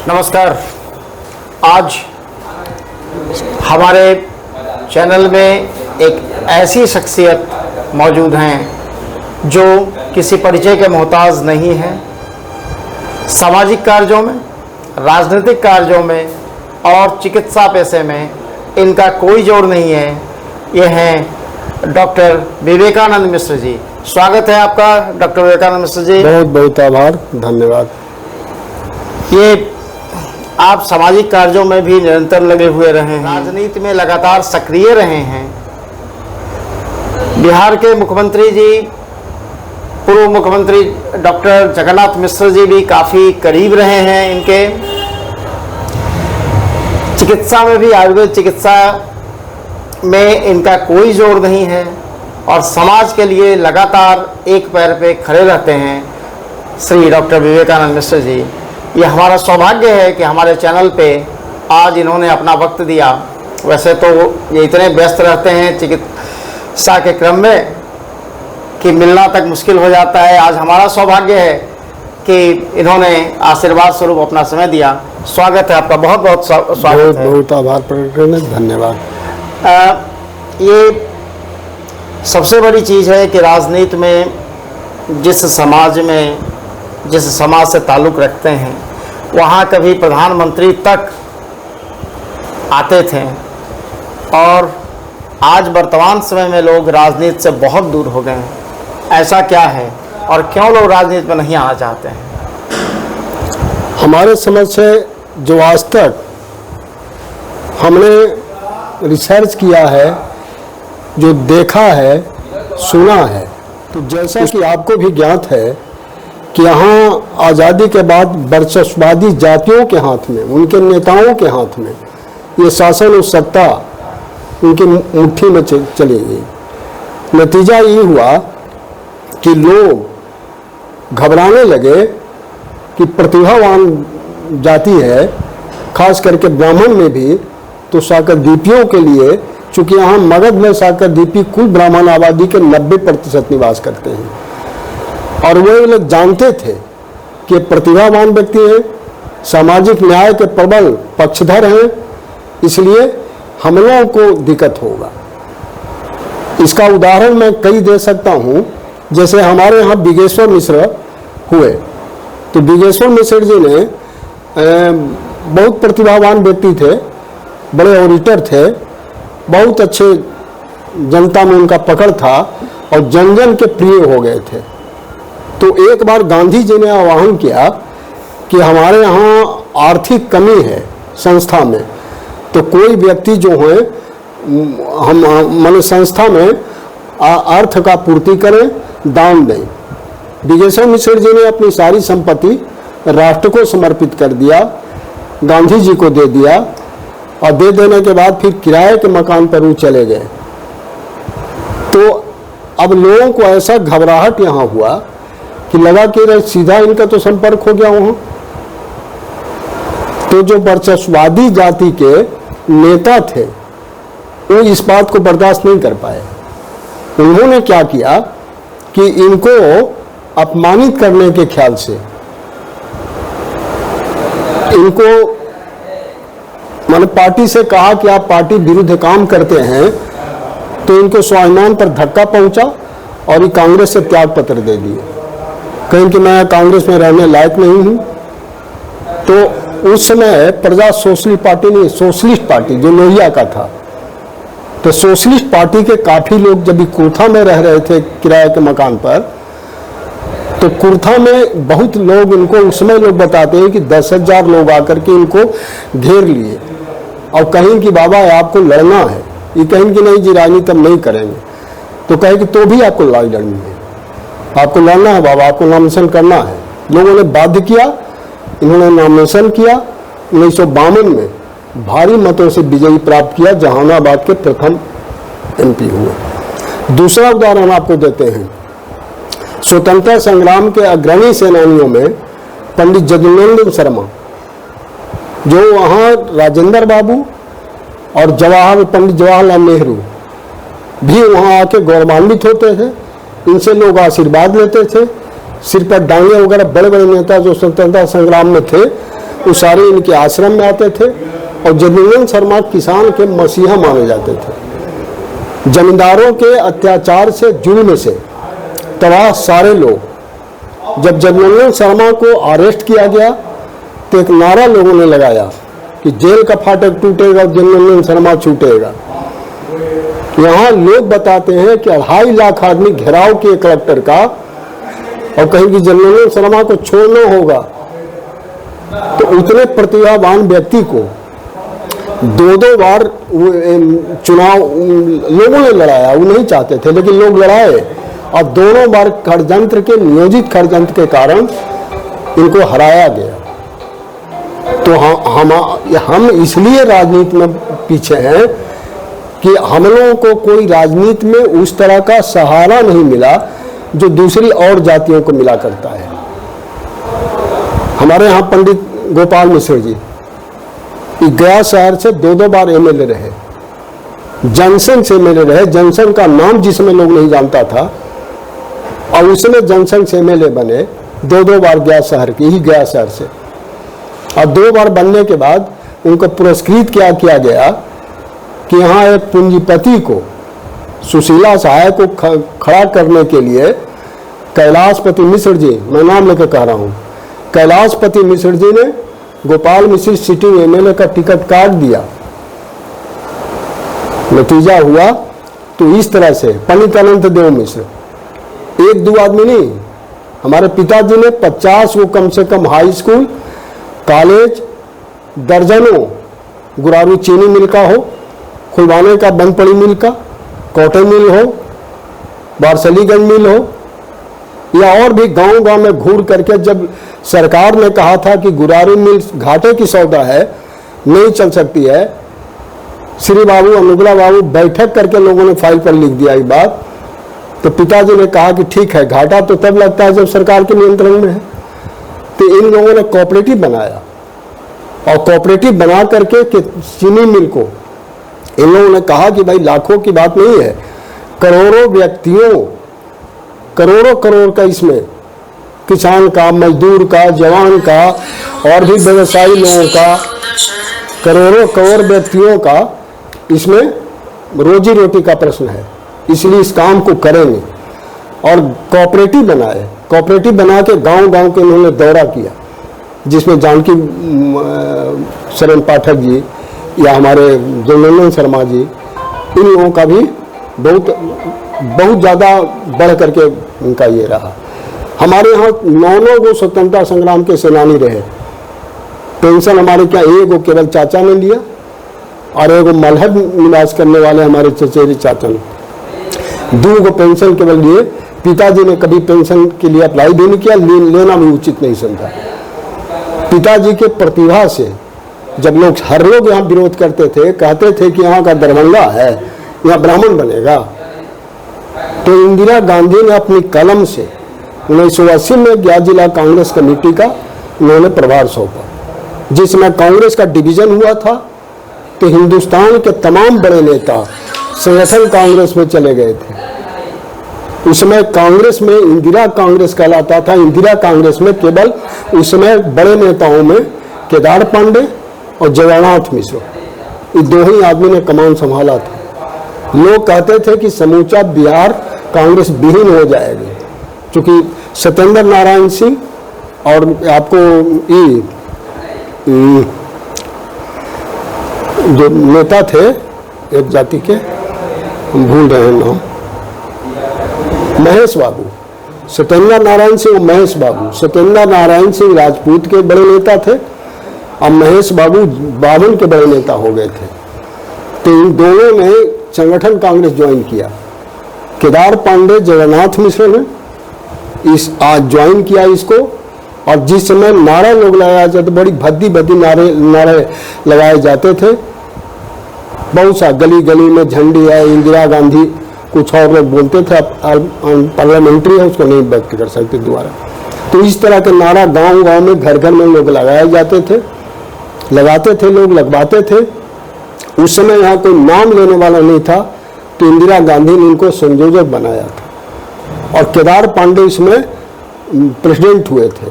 नमस्कार। आज हमारे चैनल में एक ऐसी शख्सियत मौजूद हैं जो किसी परिचय के मोहताज नहीं हैं। सामाजिक कार्यों में, राजनीतिक कार्यों में और चिकित्सा पेशे में इनका कोई जोड़ नहीं है। ये हैं डॉक्टर विवेकानंद मिश्र जी। स्वागत है आपका डॉक्टर विवेकानंद मिश्र जी। बहुत बहुत आभार, धन्यवाद। ये आप सामाजिक कार्यों में भी निरंतर लगे हुए रहे हैं, राजनीति में लगातार सक्रिय रहे हैं। बिहार के मुख्यमंत्री जी, पूर्व मुख्यमंत्री डॉक्टर जगन्नाथ मिश्र जी भी काफ़ी करीब रहे हैं इनके। चिकित्सा में भी, आयुर्वेद चिकित्सा में इनका कोई जोड़ नहीं है और समाज के लिए लगातार एक पैर पे खड़े रहते हैं श्री डॉक्टर विवेकानंद मिश्र जी। ये हमारा सौभाग्य है कि हमारे चैनल पे आज इन्होंने अपना वक्त दिया। वैसे तो ये इतने व्यस्त रहते हैं चिकित्सा के क्रम में कि मिलना तक मुश्किल हो जाता है। आज हमारा सौभाग्य है कि इन्होंने आशीर्वाद स्वरूप अपना समय दिया। स्वागत है आपका, बहुत बहुत स्वागत है। बहुत आभार प्रकट करने, धन्यवाद। ये सबसे बड़ी चीज़ है कि राजनीति में जिस समाज से ताल्लुक़ रखते हैं वहाँ कभी प्रधानमंत्री तक आते थे और आज वर्तमान समय में लोग राजनीति से बहुत दूर हो गए हैं। ऐसा क्या है और क्यों लोग राजनीति में नहीं आना चाहते हैं? हमारे समझ से जो आज तक हमने रिसर्च किया है, जो देखा है, सुना है, तो जैसा कि आपको भी ज्ञात है कि यहाँ आज़ादी के बाद वर्चस्ववादी जातियों के हाथ में, उनके नेताओं के हाथ में ये शासन और सत्ता उनकी मुट्ठी में चली गई। नतीजा ये हुआ कि लोग घबराने लगे कि प्रतिभावान जाति है, खास करके ब्राह्मण में भी, तो साकरदीपियों के लिए, चूँकि यहाँ मगध में साकरदीपी कुल ब्राह्मण आबादी के 90% निवास करते हैं और वो लोग जानते थे कि प्रतिभावान व्यक्ति हैं, सामाजिक न्याय के प्रबल पक्षधर हैं, इसलिए हम लोगों को दिक्कत होगा। इसका उदाहरण मैं कई दे सकता हूँ। जैसे हमारे यहाँ बिगेश्वर मिश्र हुए, तो बिगेश्वर मिश्र जी ने बहुत प्रतिभावान व्यक्ति थे, बड़े ऑडिटर थे, बहुत अच्छे जनता में उनका पकड़ था और जन जन के प्रिय हो गए थे। तो एक बार गांधी जी ने आह्वान किया कि हमारे यहाँ आर्थिक कमी है संस्था में, तो कोई व्यक्ति जो है हम माने संस्था में अर्थ का पूर्ति करें, दान दें। बिगेश्वर मिश्र जी ने अपनी सारी संपत्ति राष्ट्र को समर्पित कर दिया, गांधी जी को दे दिया और दे देने के बाद फिर किराए के मकान पर वो चले गए। तो अब लोगों को ऐसा घबराहट यहाँ हुआ कि लगा कि सीधा इनका तो संपर्क हो गया वहाँ। तो जो वर्चस्ववादी जाति के नेता थे वो इस बात को बर्दाश्त नहीं कर पाए। उन्होंने क्या किया कि इनको अपमानित करने के ख्याल से इनको माने पार्टी से कहा कि आप पार्टी विरुद्ध काम करते हैं, तो इनको स्वाभिमान पर धक्का पहुंचा और ये कांग्रेस से त्याग पत्र दे दिए, कहें कि मैं कांग्रेस में रहने लायक नहीं हूं। तो उस समय प्रजा सोशलिस्ट पार्टी नहीं, सोशलिस्ट पार्टी जो लोहिया का था, तो सोशलिस्ट पार्टी के काफी लोग जब कुर्था में रह रहे थे किराए के मकान पर, तो कुर्था में बहुत लोग इनको, उस समय लोग बताते हैं कि 10,000 लोग आकर के इनको घेर लिए और कहें कि बाबा आपको लड़ना है। ये कहें कि नहीं जी राजनीति हम नहीं करेंगे, तो कहे कि तो भी आपको लड़ाई लड़नी है, आपको लड़ना है बाबा, आपको नामांकन करना है। लोगों ने बाध्य किया, इन्होंने नामांकन किया। 1952 में भारी मतों से विजयी प्राप्त किया, जहानाबाद के प्रथम MP हुए। दूसरा उदाहरण आपको देते हैं, स्वतंत्रता संग्राम के अग्रणी सेनानियों में पंडित जगनंदन शर्मा, जो वहाँ राजेंद्र बाबू और पंडित जवाहरलाल नेहरू भी वहाँ आके गौरवान्वित होते थे। इनसे लोग आशीर्वाद लेते थे। सिर पर डांगे वगैरह बड़े बड़े नेता जो स्वतंत्रता संग्राम में थे, वो सारे इनके आश्रम में आते थे और जगनंदन शर्मा किसान के मसीहा माने जाते थे। जमींदारों के अत्याचार से, जुल्म से तबाह सारे लोग। जब जगनंदन शर्मा को अरेस्ट किया गया तो एक नारा लोगों ने लगाया कि जेल का फाटक टूटेगा, जगनंदन शर्मा छूटेगा। यहाँ लोग बताते हैं कि 2.5 लाख आदमी घेराव किए कलेक्टर का और कहीं कि जगनंदन शर्मा को छोड़ना होगा। तो उतने प्रतिभावान व्यक्ति को 2-2 बार चुनाव लोगों ने लड़ाया, वो नहीं चाहते थे लेकिन लोग लड़ाए और दोनों बार षड्यंत्र के, नियोजित षड्यंत्र के कारण इनको हराया गया। तो हम इसलिए राजनीति में पीछे हैं कि हम लोगों को कोई राजनीति में उस तरह का सहारा नहीं मिला जो दूसरी और जातियों को मिला करता है। हमारे यहाँ पंडित गोपाल मिश्र जी गया शहर से 2-2 बार एमएलए रहे, जनसंघ से एमएलए रहे, जनसंघ का नाम जिसमें लोग नहीं जानता था और उसमें जनसंघ से एमएलए बने 2-2 बार गया शहर के, ही गया शहर से। और 2 बार बनने के बाद उनको पुरस्कृत किया गया कि यहाँ एक पूंजीपति को, सुशीला सहाय को खड़ा करने के लिए कैलाशपति मिश्र जी, मैं नाम लेकर कह रहा हूँ, कैलाशपति मिश्र जी ने गोपाल मिश्र सिटिंग एमएलए का टिकट काट दिया। नतीजा हुआ तो इस तरह से पंडित अनंत देव मिश्र, 1-2 आदमी नहीं, हमारे पिताजी ने 50 को कम से कम हाई स्कूल, कॉलेज, दर्जनों, गुरारू चीनी मिल का हो, खुलवाने का बनपड़ी मिल का, कॉटन मिल हो, बारसलीगंज मिल हो, या और भी गांव-गांव में घूर करके जब सरकार ने कहा था कि गुरारू मिल घाटे की सौदा है, नहीं चल सकती है, श्री बाबू, अनुग्रह बाबू बैठक करके लोगों ने फाइल पर लिख दिया ये बात। तो पिताजी ने कहा कि ठीक है, घाटा तो तब लगता है जब सरकार के नियंत्रण में है। तो इन लोगों ने कोऑपरेटिव बनाया और कोऑपरेटिव बना करके चीनी मिल को इन लोगों ने कहा कि भाई लाखों की बात नहीं है, करोड़ों व्यक्तियों, करोड़ों करोड़ का इसमें किसान का, मजदूर का, जवान का और भी व्यवसायी लोगों का, करोड़ों करोड़ व्यक्तियों का इसमें रोजी रोटी का प्रश्न है, इसलिए इस काम को करेंगे। और कोऑपरेटिव बनाए, कोऑपरेटिव बना के गांव-गांव के इन्होंने दौरा किया, जिसमें जानकी शरण पाठक जी या हमारे जगनंदन शर्मा जी, इन लोगों का भी बहुत ज़्यादा बढ़ करके उनका ये रहा। हमारे यहाँ 9 गो स्वतंत्रता संग्राम के सेनानी रहे। पेंशन हमारे क्या एक केवल चाचा ने लिया और एक मलहब निवास करने वाले हमारे चचेरे चाचा ने 2 गो पेंशन केवल लिए। पिताजी ने कभी पेंशन के लिए अप्लाई भी नहीं किया, लेना भी उचित नहीं समझा। पिताजी के प्रतिभा से जब हर लोग यहाँ विरोध करते थे, कहते थे कि यहाँ का दरभंगा है, यहाँ ब्राह्मण बनेगा, तो इंदिरा गांधी ने अपनी कलम से 1980 में गया जिला कांग्रेस कमेटी का उन्होंने प्रभार सौंपा, जिसमें कांग्रेस का डिवीजन हुआ था। तो हिंदुस्तान के तमाम बड़े नेता संगठन कांग्रेस में चले गए थे। उसमें कांग्रेस में इंदिरा कांग्रेस कहलाता था। इंदिरा कांग्रेस में केवल उसमें बड़े नेताओं में केदार पांडे और जगन्नाथ मिश्र, ये 2 ही आदमी ने कमान संभाला था। लोग कहते थे कि समूचा बिहार कांग्रेस विहीन हो जाएगी, क्योंकि सत्येंद्र नारायण सिंह और आपको जो नेता थे एक जाति के, हम भूल रहे हैं नाम, महेश बाबू, सत्येंद्र नारायण सिंह, महेश बाबू। सत्येंद्र नारायण सिंह राजपूत के बड़े नेता थे और महेश बाबू बावन के बड़े नेता हो गए थे। तो इन दोनों ने संगठन कांग्रेस ज्वाइन किया। केदार पांडे, जगन्नाथ मिश्र ने आज ज्वाइन किया इसको। और जिस समय नारा लोग लगाया जाते, बड़ी भद्दी नारे लगाए जाते थे, बहुत सा गली गली में झंडी है, इंदिरा गांधी, कुछ और लोग बोलते थे, पार्लियामेंट्री है उसको नहीं व्यक्त कर सकते दोबारा। तो इस तरह के नारा गांव गांव में, घर घर में लोग लगाए जाते थे, लगाते थे लोग, लगवाते थे। उस समय यहाँ कोई नाम लेने वाला नहीं था, तो इंदिरा गांधी ने इनको संयोजक बनाया था और केदार पांडे इसमें प्रेसिडेंट हुए थे।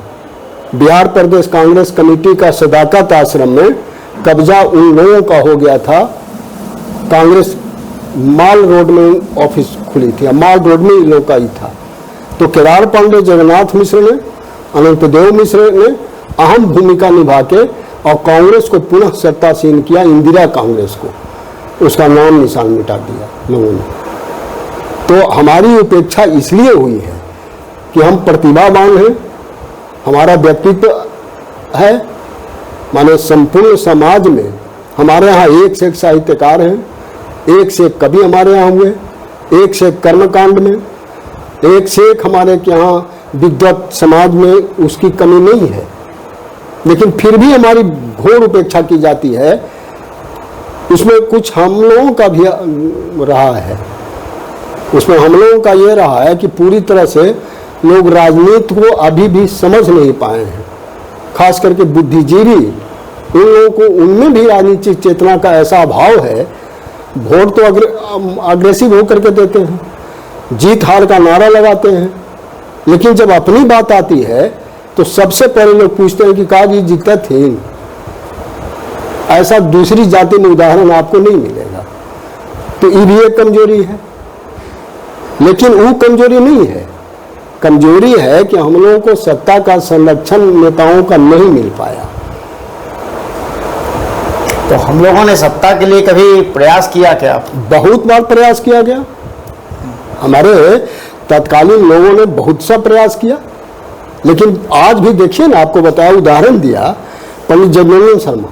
बिहार प्रदेश कांग्रेस कमेटी का सदाकत आश्रम में कब्जा उन लोगों का हो गया था। कांग्रेस माल रोड में ऑफिस खुली थी, माल रोड में इन लोगों का ही था। तो केदार पांडे, जगन्नाथ मिश्र ने, अनंत देव मिश्र ने अहम भूमिका निभा के और कांग्रेस को पुनः सत्तासीन किया, इंदिरा कांग्रेस को, उसका नाम निशान मिटा दिया लोगों ने। तो हमारी उपेक्षा इसलिए हुई है कि हम प्रतिभावान हैं, हमारा व्यक्तित्व है, माने संपूर्ण समाज में हमारे यहाँ एक से एक साहित्यकार हैं, एक से एक कवि हमारे यहाँ हुए, एक से एक कर्मकांड में, एक से एक हमारे के यहाँ विद्वत समाज में उसकी कमी नहीं है। लेकिन फिर भी हमारी घोर उपेक्षा की जाती है। उसमें कुछ हम लोगों का भी रहा है, उसमें हम लोगों का ये रहा है कि पूरी तरह से लोग राजनीति को अभी भी समझ नहीं पाए हैं। खास करके बुद्धिजीवी, उन लोगों को, उनमें भी राजनीतिक चेतना का ऐसा अभाव है। वोट तो अग्रेसिव होकर के देते हैं, जीत हार का नारा लगाते हैं, लेकिन जब अपनी बात आती है तो सबसे पहले लोग पूछते हैं कि काज ये जीता थे। ऐसा दूसरी जाति में उदाहरण आपको नहीं मिलेगा। तो ये भी एक कमजोरी है, लेकिन वो कमजोरी नहीं है। कमजोरी है कि हम लोगों को सत्ता का संरक्षण नेताओं का नहीं मिल पाया। तो हम लोगों ने सत्ता के लिए कभी प्रयास किया क्या? बहुत बार प्रयास किया गया, हमारे तत्कालीन लोगों ने बहुत सा प्रयास किया। लेकिन आज भी देखिए ना, आपको बताया, उदाहरण दिया पंडित जगन्नाथ शर्मा,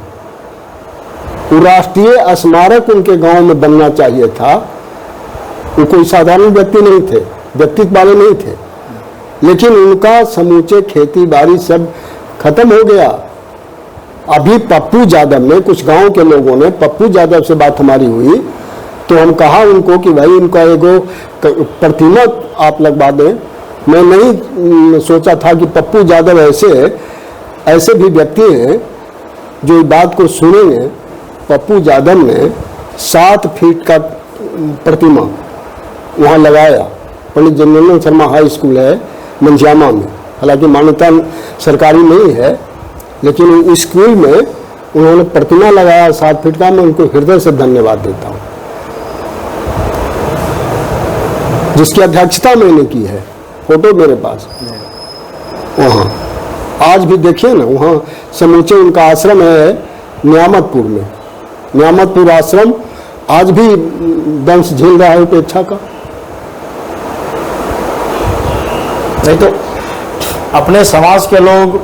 वो राष्ट्रीय स्मारक उनके गांव में बनना चाहिए था। वो कोई साधारण व्यक्ति नहीं थे, व्यक्तित्व वाले नहीं थे, लेकिन उनका समूचे खेती बाड़ी सब खत्म हो गया। अभी पप्पू यादव ने, कुछ गांव के लोगों ने, पप्पू यादव से बात हमारी हुई तो हम कहा उनको कि भाई इनका एगो प्रतिमा आप लगवा दें। मैं नहीं सोचा था कि पप्पू यादव ऐसे भी व्यक्ति हैं जो इस बात को सुनेंगे। पप्पू यादव ने 7 फीट का प्रतिमा वहाँ लगाया। पंडित जगन्नाथ शर्मा हाई स्कूल है मंझियामा में, हालांकि मान्यता सरकारी नहीं है, लेकिन उस स्कूल में उन्होंने प्रतिमा लगाया 7 फीट का। मैं उनको हृदय से धन्यवाद देता हूँ, जिसकी अध्यक्षता मैंने की है। फोटो मेरे पास वहाँ आज भी देखिए ना, वहाँ समूचे उनका आश्रम है नियामतपुर में। नियामतपुर आश्रम आज भी दंश झेल रहा है उपेक्षा का। नहीं तो अपने समाज के लोग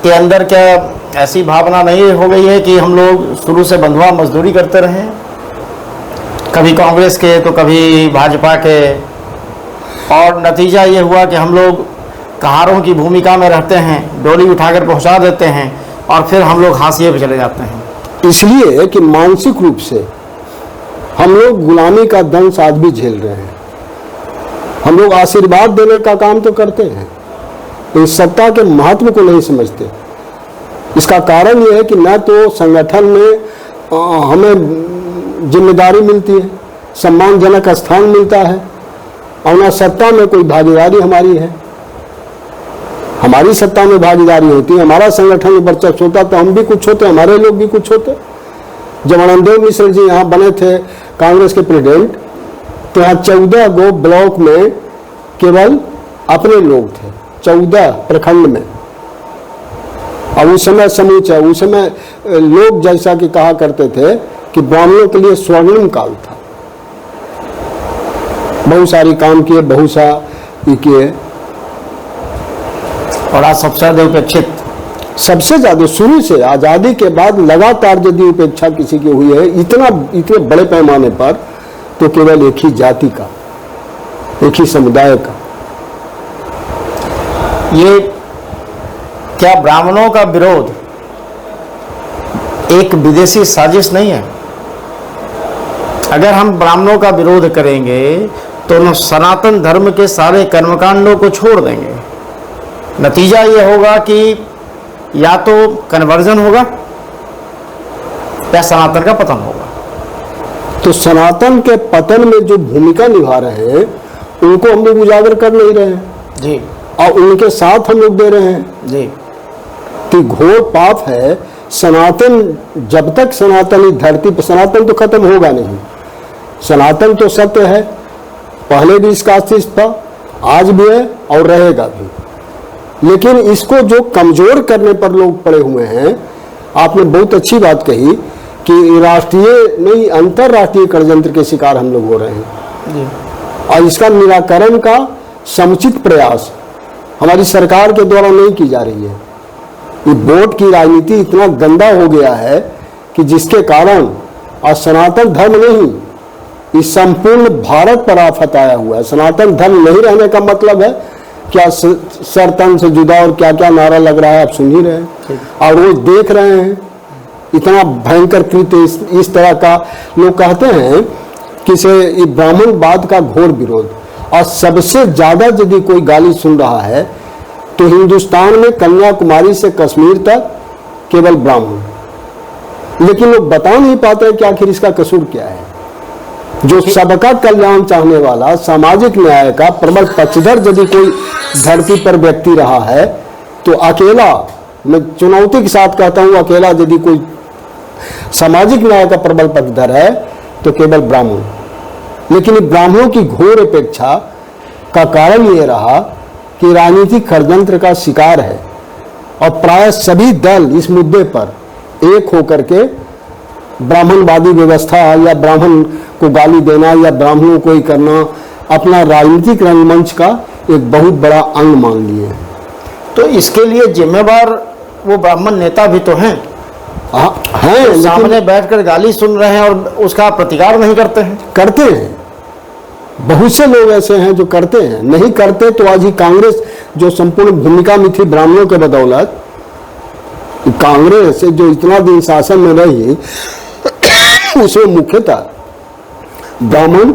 के अंदर क्या ऐसी भावना नहीं हो गई है कि हम लोग शुरू से बंधुआ मजदूरी करते रहे, कभी कांग्रेस के तो कभी भाजपा के, और नतीजा ये हुआ कि हम लोग कहारों की भूमिका में रहते हैं, डोली उठाकर पहुंचा देते हैं और फिर हम लोग हाशिए पे चले जाते हैं। इसलिए कि मानसिक रूप से हम लोग गुलामी का दंश आज भी झेल रहे हैं। हम लोग आशीर्वाद देने का काम तो करते हैं, इस सत्ता के महत्व को नहीं समझते। इसका कारण यह है कि न तो संगठन में हमें जिम्मेदारी मिलती है, सम्मानजनक स्थान मिलता है, और न सत्ता में कोई भागीदारी हमारी है। हमारी सत्ता में भागीदारी होती है, हमारा संगठन में वर्चस्व होता तो हम भी कुछ होते, हमारे लोग भी कुछ होते। जब अनंत देव मिश्र जी यहाँ बने थे कांग्रेस के प्रेसिडेंट, तो यहाँ 14 गो ब्लॉक में केवल अपने लोग थे, 14 प्रखंड में। और उस समय समूचा, उस समय लोग जैसा कि कहा करते थे कि ब्राह्मणों के लिए स्वर्णिम काल था। बहुत सारी काम किए, बहुत सा किए, और आज सबसे ज्यादा उपेक्षित, सबसे ज्यादा शुरू से आजादी के बाद लगातार यदि उपेक्षा किसी की हुई है इतने बड़े पैमाने पर, तो केवल एक ही जाति का, एक ही समुदाय का। ये क्या ब्राह्मणों का विरोध एक विदेशी साजिश नहीं है? अगर हम ब्राह्मणों का विरोध करेंगे तो हम सनातन धर्म के सारे कर्मकांडों को छोड़ देंगे। नतीजा ये होगा कि या तो कन्वर्जन होगा या सनातन का पतन होगा। तो सनातन के पतन में जो भूमिका निभा रहे हैं उनको हम लोग उजागर कर नहीं रहे हैं जी। और उनके साथ हम लोग दे रहे हैं जी। कि घोर पाप है। सनातन, जब तक सनातन इस धरती पर, सनातन तो खत्म होगा नहीं, सनातन तो सत्य है, पहले भी इसका अस्तित्व था, आज भी है और रहेगा भी। लेकिन इसको जो कमजोर करने पर लोग पड़े हुए हैं, आपने बहुत अच्छी बात कही कि राष्ट्रीय नहीं अंतरराष्ट्रीय षड्यंत्र के शिकार हम लोग हो रहे हैं जी। और इसका निराकरण का समुचित प्रयास हमारी सरकार के द्वारा नहीं की जा रही है। ये वोट की राजनीति इतना गंदा हो गया है कि जिसके कारण आज सनातन धर्म नहीं, इस संपूर्ण भारत पर आफत आया हुआ है। सनातन धर्म नहीं रहने का मतलब है क्या, सर तन से जुदा और क्या क्या नारा लग रहा है, आप सुन ही रहे हैं और रोज देख रहे हैं। इतना भयंकर कृत्य इस तरह का लोग कहते हैं कि से ब्राह्मणवाद का घोर विरोध। और सबसे ज्यादा यदि कोई गाली सुन रहा है तो हिंदुस्तान में कन्याकुमारी से कश्मीर तक केवल ब्राह्मण। लेकिन लोग बता नहीं पाते कि आखिर इसका कसूर क्या है। जो सबका कल्याण चाहने वाला, सामाजिक न्याय का प्रबल पक्षधर यदि कोई धरती पर व्यक्ति रहा है तो अकेला, मैं चुनौती के साथ कहता हूं, अकेला यदि कोई सामाजिक न्याय का प्रबल पक्षधर है तो केवल ब्राह्मण। लेकिन ब्राह्मणों की घोर अपेक्षा का कारण ये रहा कि राजनीतिक षड्यंत्र का शिकार है और प्राय सभी दल इस मुद्दे पर एक होकर के ब्राह्मणवादी व्यवस्था या ब्राह्मण को गाली देना या ब्राह्मणों को ही करना अपना राजनीतिक रंगमंच का एक बहुत बड़ा अंग मान लिए। तो इसके लिए जिम्मेवार वो ब्राह्मण नेता भी तो हैं। हैं, तो सामने बैठकर गाली सुन रहे हैं और उसका प्रतिकार नहीं करते हैं। करते हैं, बहुत से लोग ऐसे हैं जो करते हैं। नहीं करते तो आज ही कांग्रेस जो संपूर्ण भूमिका में थी ब्राह्मणों के बदौलत, कांग्रेस जो इतना दिन शासन में रही उसमें मुख्यतः ब्राह्मण,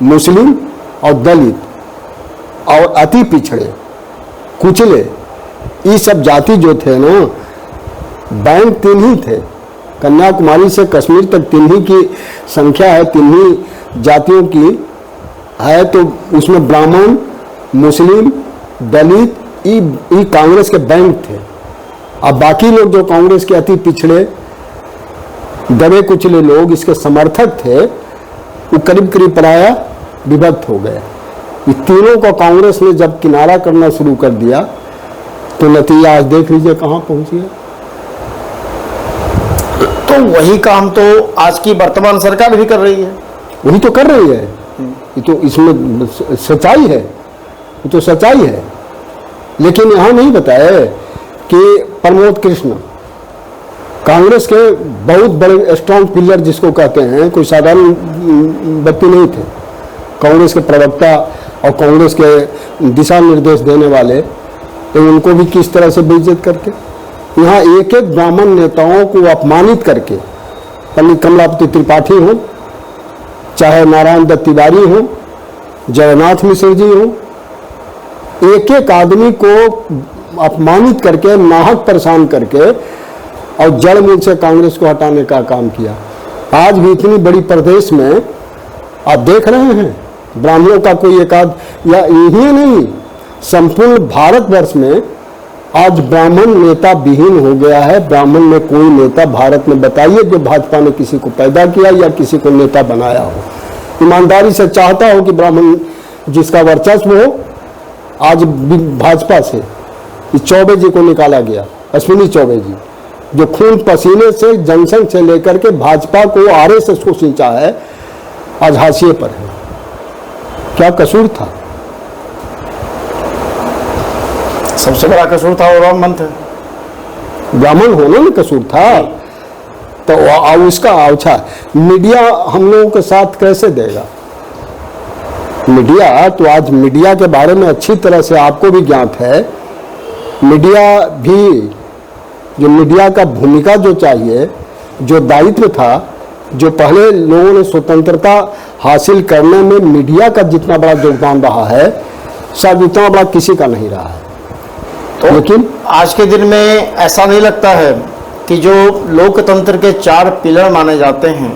मुस्लिम और दलित और अति पिछड़े, कुचले, ये सब जाति जो थे ना, बैंक 3 ही थे। कन्याकुमारी से कश्मीर तक 3 ही की संख्या है, 3 ही जातियों की है। तो उसमें ब्राह्मण, मुस्लिम, दलित ये कांग्रेस के बैंक थे। अब बाकी लोग जो कांग्रेस के अति पिछड़े दबे कुचले लोग इसके समर्थक थे, वो करीब करीब प्राय विभक्त हो गए। ये तीनों को कांग्रेस ने जब किनारा करना शुरू कर दिया तो नतीजा आज देख लीजिए कहां पहुंच गया। तो वही काम तो आज की वर्तमान सरकार भी कर रही है। वही तो कर रही है। ये तो इसमें सच्चाई है, ये तो सच्चाई है। लेकिन यहां नहीं बताया कि प्रमोद कृष्ण कांग्रेस के बहुत बड़े स्ट्रॉन्ग पिलर जिसको कहते हैं, कोई साधारण व्यक्ति नहीं थे। कांग्रेस के प्रवक्ता और कांग्रेस के दिशा निर्देश देने वाले, तो उनको भी किस तरह से बेइज्जत करके यहाँ एक एक ब्राह्मण नेताओं को अपमानित करके, पंडित कमलापति त्रिपाठी हो, चाहे नारायण दत्त तिवारी हो, जगन्नाथ मिश्र जी हो, एक एक आदमी को अपमानित करके, नाहक परेशान करके और जड़ मूल से कांग्रेस को हटाने का काम किया। आज भी इतनी बड़ी प्रदेश में आप देख रहे हैं ब्राह्मणों का कोई एकाध, या यही नहीं संपूर्ण भारतवर्ष में आज ब्राह्मण नेता विहीन हो गया है। ब्राह्मण में कोई नेता भारत में बताइए जो भाजपा ने किसी को पैदा किया या किसी को नेता बनाया हो, ईमानदारी से चाहता हो कि ब्राह्मण जिसका वर्चस्व हो। आज भाजपा से चौबे जी को निकाला गया, अश्विनी चौबे जी, जो खून पसीने से जंक्शन से लेकर के भाजपा को आरएसएस को सिंचा है, आज हाशिए पर है। क्या कसूर था? सबसे बड़ा कसूर था वो ब्राह्मण थे, ब्राह्मण होना में कसूर था। तो उसका अच्छा मीडिया हम लोगों के साथ कैसे देगा? मीडिया तो आज मीडिया के बारे में अच्छी तरह से आपको भी ज्ञात है। मीडिया भी, जो मीडिया का भूमिका जो चाहिए, जो दायित्व था, जो पहले लोगों ने स्वतंत्रता हासिल करने में मीडिया का जितना बड़ा योगदान रहा है, शायद इतना बड़ा किसी का नहीं रहा है। तो लेकिन आज के दिन में ऐसा नहीं लगता है कि जो लोकतंत्र के 4 पिलर माने जाते हैं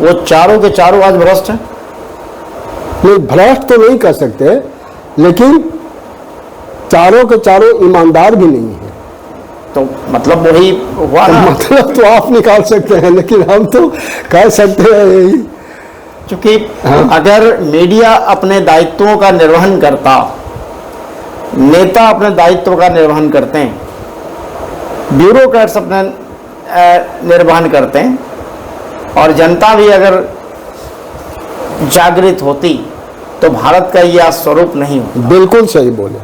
वो चारों के चारों आज भ्रष्ट हैं? नहीं, भ्रष्ट तो नहीं कर सकते, लेकिन चारों के चारों ईमानदार भी नहीं है। तो मतलब वही हुआ ना, मतलब तो आप निकाल सकते हैं, लेकिन हम तो कह सकते हैं यही। क्योंकि अगर मीडिया अपने दायित्वों का निर्वहन करता, नेता अपने दायित्व का निर्वहन करते हैं, ब्यूरोक्रेट्स अपने निर्वहन करते हैं, और जनता भी अगर जागृत होती तो भारत का यह स्वरूप नहीं होता। बिल्कुल सही बोले।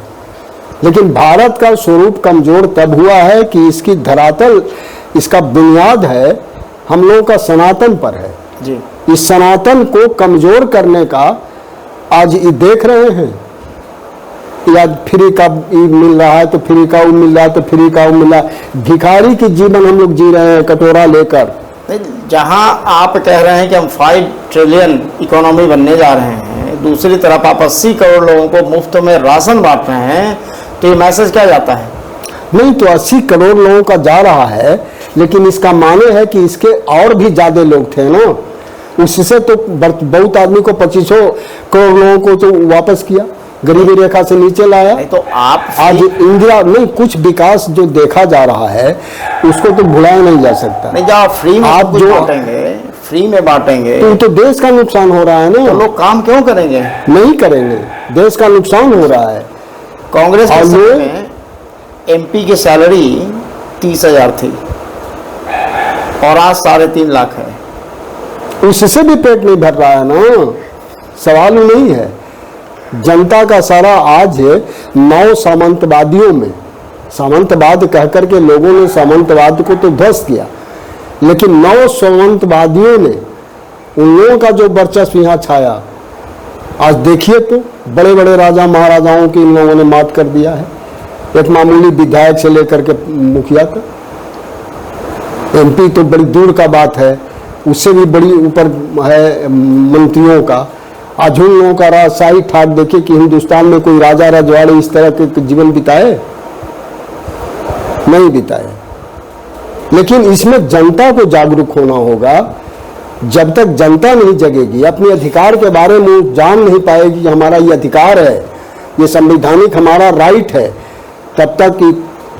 लेकिन भारत का स्वरूप कमजोर तब हुआ है कि इसकी धरातल, इसका बुनियाद है हम लोगों का सनातन पर है जी। इस सनातन को कमजोर करने का आज ये देख रहे हैं। या फ्री का मिल रहा है तो फ्री का वो मिल रहा है, तो फ्री का वो मिल रहा है। भिखारी की जीवन हम लोग जी रहे हैं कटोरा लेकर। जहां आप कह रहे हैं कि हम 5 ट्रिलियन इकोनॉमी बनने जा रहे हैं, दूसरी तरफ आप 80 करोड़ लोगों को मुफ्त में राशन बांट रहे हैं, तो ये मैसेज क्या जाता है? नहीं तो 80 करोड़ लोगों का जा रहा है, लेकिन इसका माने है कि इसके और भी ज्यादा लोग थे ना, उससे तो बहुत आदमी को 2500 करोड़ लोगों को तो वापस किया, गरीबी रेखा से नीचे लाया। नहीं तो आप आज इंदिरा नहीं, कुछ विकास जो देखा जा रहा है उसको तो भुलाया नहीं जा सकता। नहीं, जब आप फ्री में आप जो बांटेंगे, फ्री में बांटेंगे, तो देश का नुकसान हो रहा है ना। तो लोग काम क्यों करेंगे? नहीं करेंगे, देश का नुकसान हो रहा है। कांग्रेस के समय में एमपी की सैलरी 30,000 थी और आज 3.5 लाख है। उससे भी पेट नहीं भर रहा है ना, सवाल ही नहीं है। जनता का सारा आज 9 सामंतवादियों में, सामंतवाद कहकर के लोगों ने सामंतवाद को तो ध्वस्त किया, लेकिन 9 सामंतवादियों ने, उन लोगों का जो वर्चस्व यहाँ छाया, आज देखिए तो बड़े बड़े राजा महाराजाओं की इन लोगों ने मात कर दिया है। एक मामूली विधायक से लेकर के मुखिया तक, एमपी तो बड़ी दूर का बात है, उससे भी बड़ी ऊपर है मंत्रियों का। आज उन लोगों का राजशाही ठाट देखिए कि हिंदुस्तान में कोई राजा रजवाड़े इस तरह के जीवन बिताए, नहीं बिताए। लेकिन इसमें जनता को जागरूक होना होगा। जब तक जनता नहीं जगेगी, अपने अधिकार के बारे में जान नहीं पाएगी कि हमारा ये अधिकार है, ये संवैधानिक हमारा राइट है, तब तक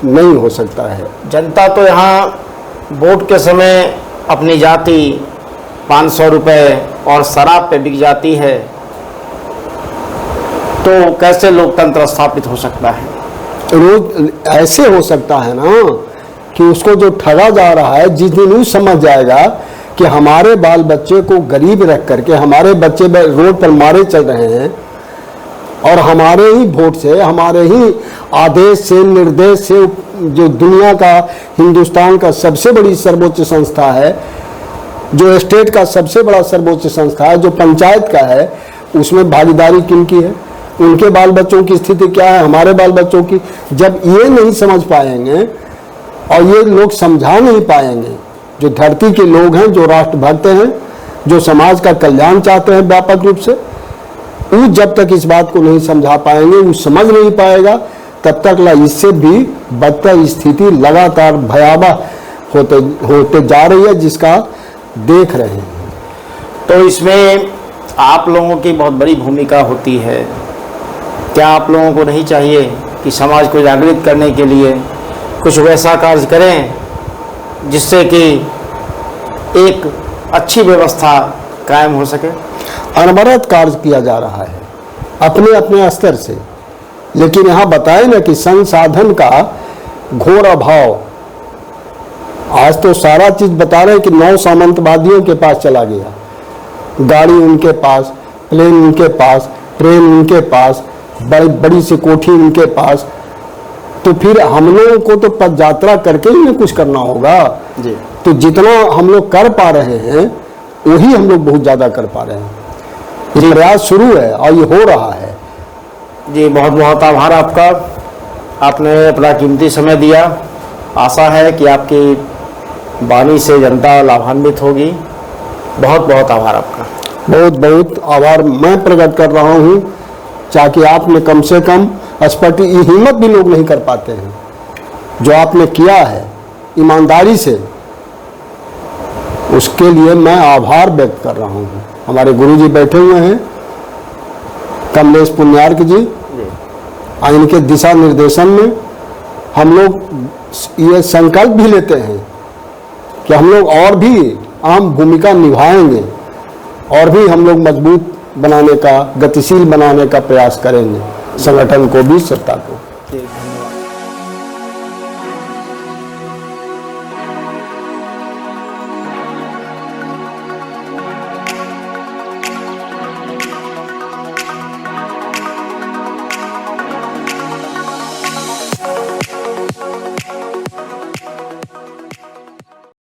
नहीं हो सकता है। जनता तो यहाँ वोट के समय अपनी जाति 500 रुपये और शराब पे बिक जाती है, तो कैसे लोकतंत्र स्थापित हो सकता है? रोज ऐसे हो सकता है ना कि उसको जो ठगा जा रहा है, जिस दिन वो समझ जाएगा कि हमारे बाल बच्चे को गरीब रख करके हमारे बच्चे रोड पर मारे चल रहे हैं, और हमारे ही वोट से, हमारे ही आदेश से, निर्देश से, जो दुनिया का, हिंदुस्तान का सबसे बड़ी सर्वोच्च संस्था है, जो स्टेट का सबसे बड़ा सर्वोच्च संस्था है, जो पंचायत का है, उसमें भागीदारी किनकी है? उनके बाल बच्चों की स्थिति क्या है, हमारे बाल बच्चों की? जब ये नहीं समझ पाएंगे और ये लोग समझा नहीं पाएंगे, जो धरती के लोग हैं, जो राष्ट्रभक्त हैं, जो समाज का कल्याण चाहते हैं व्यापक रूप से, वो जब तक इस बात को नहीं समझा पाएंगे, वो समझ नहीं पाएगा, तब तक इससे भी बदतर स्थिति लगातार भयावह होते जा रही है, जिसका देख रहे हैं। तो इसमें आप लोगों की बहुत बड़ी भूमिका होती है। क्या आप लोगों को नहीं चाहिए कि समाज को जागृत करने के लिए कुछ वैसा कार्य करें जिससे कि एक अच्छी व्यवस्था कायम हो सके? अनवरत कार्य किया जा रहा है अपने अपने स्तर से, लेकिन यहाँ बताए ना कि संसाधन का घोर अभाव। आज तो सारा चीज बता रहे हैं कि 9 सामंतवादियों के पास चला गया, गाड़ी उनके पास, प्लेन उनके पास, ट्रेन उनके पास, बड़ी बड़ी सी कोठी उनके पास। तो फिर हम लोगों को तो पद यात्रा करके ही कुछ करना होगा जी। तो जितना हम लोग कर पा रहे हैं वही हम लोग बहुत ज्यादा कर पा रहे हैं। ये प्रयास शुरू है और ये हो रहा है। जी, बहुत बहुत आभार आपका, आपने अपना कीमती समय दिया। आशा है कि आपकी वाणी से जनता लाभान्वित होगी। बहुत बहुत आभार आपका। बहुत बहुत आभार मैं प्रकट कर रहा हूँ, ताकि आपने कम से कम स्पष्ट, ये हिम्मत भी लोग नहीं कर पाते हैं जो आपने किया है ईमानदारी से, उसके लिए मैं आभार व्यक्त कर रहा हूँ। हमारे गुरुजी बैठे हुए हैं, कमलेश पुण्यार्क जी, आइन के दिशा निर्देशन में हम लोग ये संकल्प भी लेते हैं कि हम लोग और भी अहम भूमिका निभाएंगे और भी हम लोग मजबूत बनाने का, गतिशील बनाने का प्रयास करेंगे संगठन को भी, सत्ता को।